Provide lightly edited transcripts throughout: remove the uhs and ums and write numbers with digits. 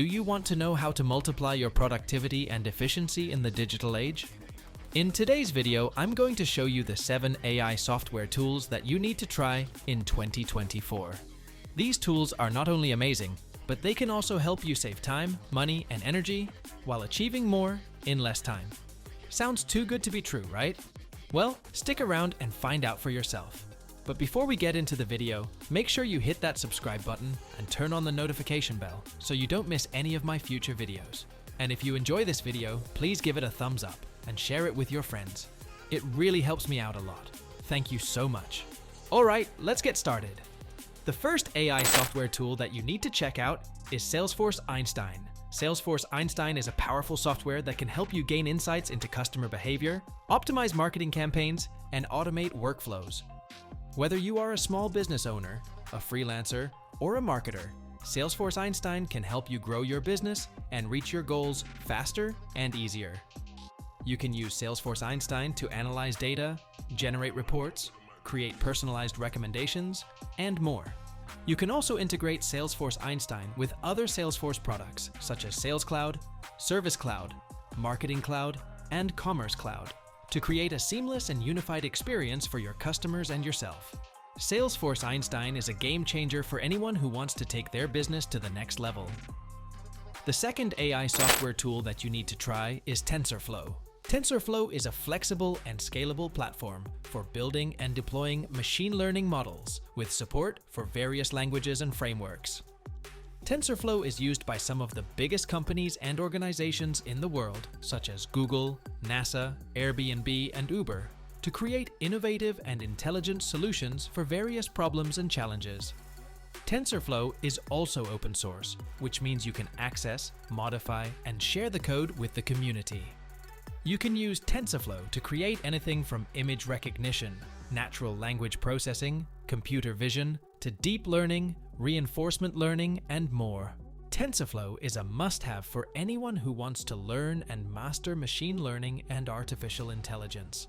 Do you want to know how to multiply your productivity and efficiency in the digital age? In today's video, I'm going to show you the 7 AI software tools that you need to try in 2024. These tools are not only amazing, but they can also help you save time, money, and energy while achieving more in less time. Sounds too good to be true, right? Well, stick around and find out for yourself. But before we get into the video, make sure you hit that subscribe button and turn on the notification bell so you don't miss any of my future videos. And if you enjoy this video, please give it a thumbs up and share it with your friends. It really helps me out a lot. Thank you so much. Alright, let's get started. The first AI software tool that you need to check out is Salesforce Einstein. Salesforce Einstein is a powerful software that can help you gain insights into customer behavior, optimize marketing campaigns, and automate workflows. Whether you are a small business owner, a freelancer, or a marketer, Salesforce Einstein can help you grow your business and reach your goals faster and easier. You can use Salesforce Einstein to analyze data, generate reports, create personalized recommendations, and more. You can also integrate Salesforce Einstein with other Salesforce products such as Sales Cloud, Service Cloud, Marketing Cloud, and Commerce Cloud to create a seamless and unified experience for your customers and yourself. Salesforce Einstein is a game changer for anyone who wants to take their business to the next level. The second AI software tool that you need to try is TensorFlow. TensorFlow is a flexible and scalable platform for building and deploying machine learning models with support for various languages and frameworks. TensorFlow is used by some of the biggest companies and organizations in the world, such as Google, NASA, Airbnb, and Uber, to create innovative and intelligent solutions for various problems and challenges. TensorFlow is also open source, which means you can access, modify, and share the code with the community. You can use TensorFlow to create anything from image recognition, natural language processing, computer vision, to deep learning, reinforcement learning, and more. TensorFlow is a must-have for anyone who wants to learn and master machine learning and artificial intelligence.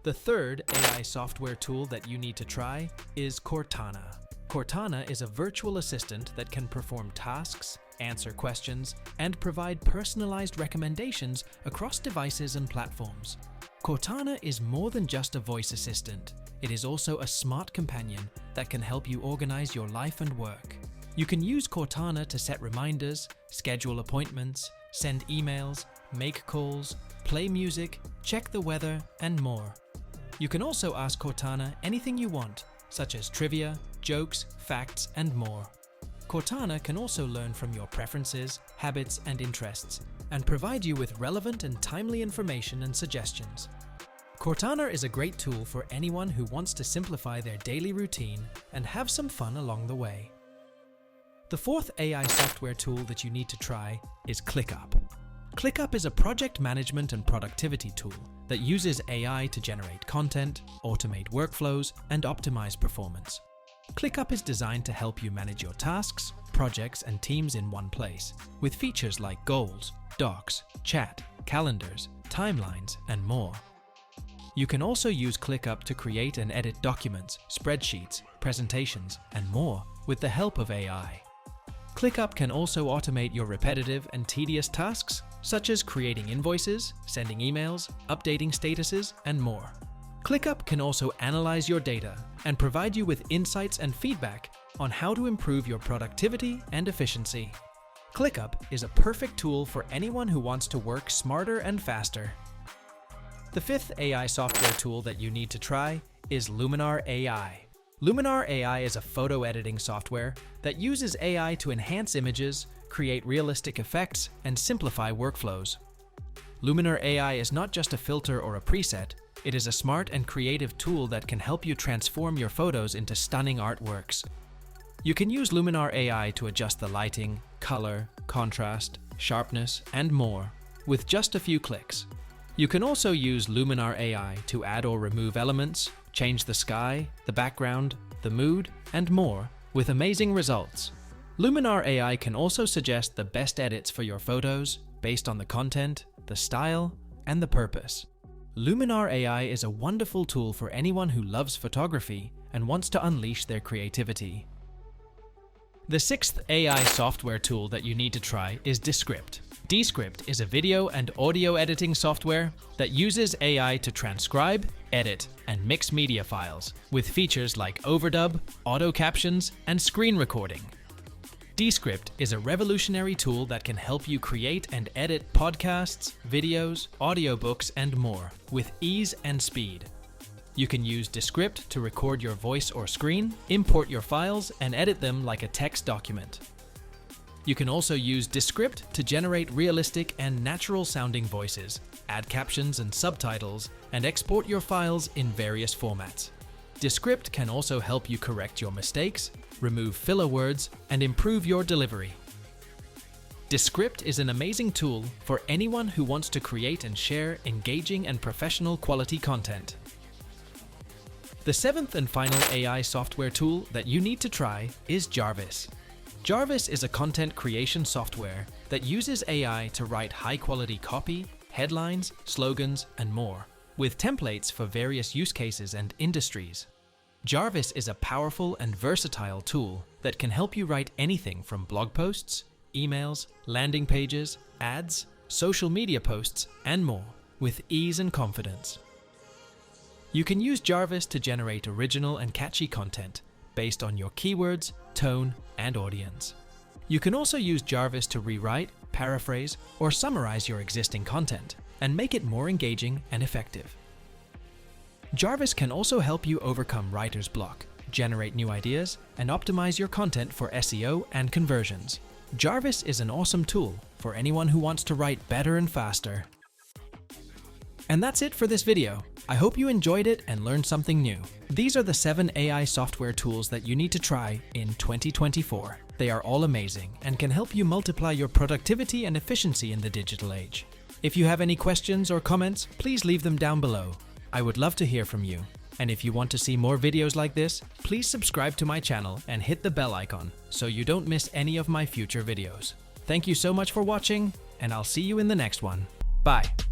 The third AI software tool that you need to try is Cortana. Cortana is a virtual assistant that can perform tasks, answer questions, and provide personalized recommendations across devices and platforms. Cortana is more than just a voice assistant. It is also a smart companion that can help you organize your life and work. You can use Cortana to set reminders, schedule appointments, send emails, make calls, play music, check the weather, and more. You can also ask Cortana anything you want, such as trivia, jokes, facts, and more. Cortana can also learn from your preferences, habits, and interests, and provide you with relevant and timely information and suggestions. Cortana is a great tool for anyone who wants to simplify their daily routine and have some fun along the way. The fourth AI software tool that you need to try is ClickUp. ClickUp is a project management and productivity tool that uses AI to generate content, automate workflows, and optimize performance. ClickUp is designed to help you manage your tasks, projects, and teams in one place, with features like goals, docs, chat, calendars, timelines, and more. You can also use ClickUp to create and edit documents, spreadsheets, presentations, and more with the help of AI. ClickUp can also automate your repetitive and tedious tasks, such as creating invoices, sending emails, updating statuses, and more. ClickUp can also analyze your data and provide you with insights and feedback on how to improve your productivity and efficiency. ClickUp is a perfect tool for anyone who wants to work smarter and faster. The fifth AI software tool that you need to try is Luminar AI. Luminar AI is a photo editing software that uses AI to enhance images, create realistic effects, and simplify workflows. Luminar AI is not just a filter or a preset. It is a smart and creative tool that can help you transform your photos into stunning artworks. You can use Luminar AI to adjust the lighting, color, contrast, sharpness, and more with just a few clicks. You can also use Luminar AI to add or remove elements, change the sky, the background, the mood, and more with amazing results. Luminar AI can also suggest the best edits for your photos based on the content, the style, and the purpose. Luminar AI is a wonderful tool for anyone who loves photography and wants to unleash their creativity. The sixth AI software tool that you need to try is Descript. Descript is a video and audio editing software that uses AI to transcribe, edit, and mix media files, with features like overdub, auto captions, and screen recording. Descript is a revolutionary tool that can help you create and edit podcasts, videos, audiobooks, and more with ease and speed. You can use Descript to record your voice or screen, import your files, and edit them like a text document. You can also use Descript to generate realistic and natural-sounding voices, add captions and subtitles, and export your files in various formats. Descript can also help you correct your mistakes, remove filler words, and improve your delivery. Descript is an amazing tool for anyone who wants to create and share engaging and professional quality content. The seventh and final AI software tool that you need to try is Jarvis. Jarvis is a content creation software that uses AI to write high-quality copy, headlines, slogans, and more, with templates for various use cases and industries. Jarvis is a powerful and versatile tool that can help you write anything from blog posts, emails, landing pages, ads, social media posts, and more, with ease and confidence. You can use Jarvis to generate original and catchy content based on your keywords, tone, and audience. You can also use Jarvis to rewrite, paraphrase, or summarize your existing content and make it more engaging and effective. Jarvis can also help you overcome writer's block, generate new ideas, and optimize your content for SEO and conversions. Jarvis is an awesome tool for anyone who wants to write better and faster. And that's it for this video. I hope you enjoyed it and learned something new. These are the 7 AI software tools that you need to try in 2024. They are all amazing and can help you multiply your productivity and efficiency in the digital age. If you have any questions or comments, please leave them down below. I would love to hear from you. And if you want to see more videos like this, please subscribe to my channel and hit the bell icon so you don't miss any of my future videos. Thank you so much for watching, and I'll see you in the next one. Bye.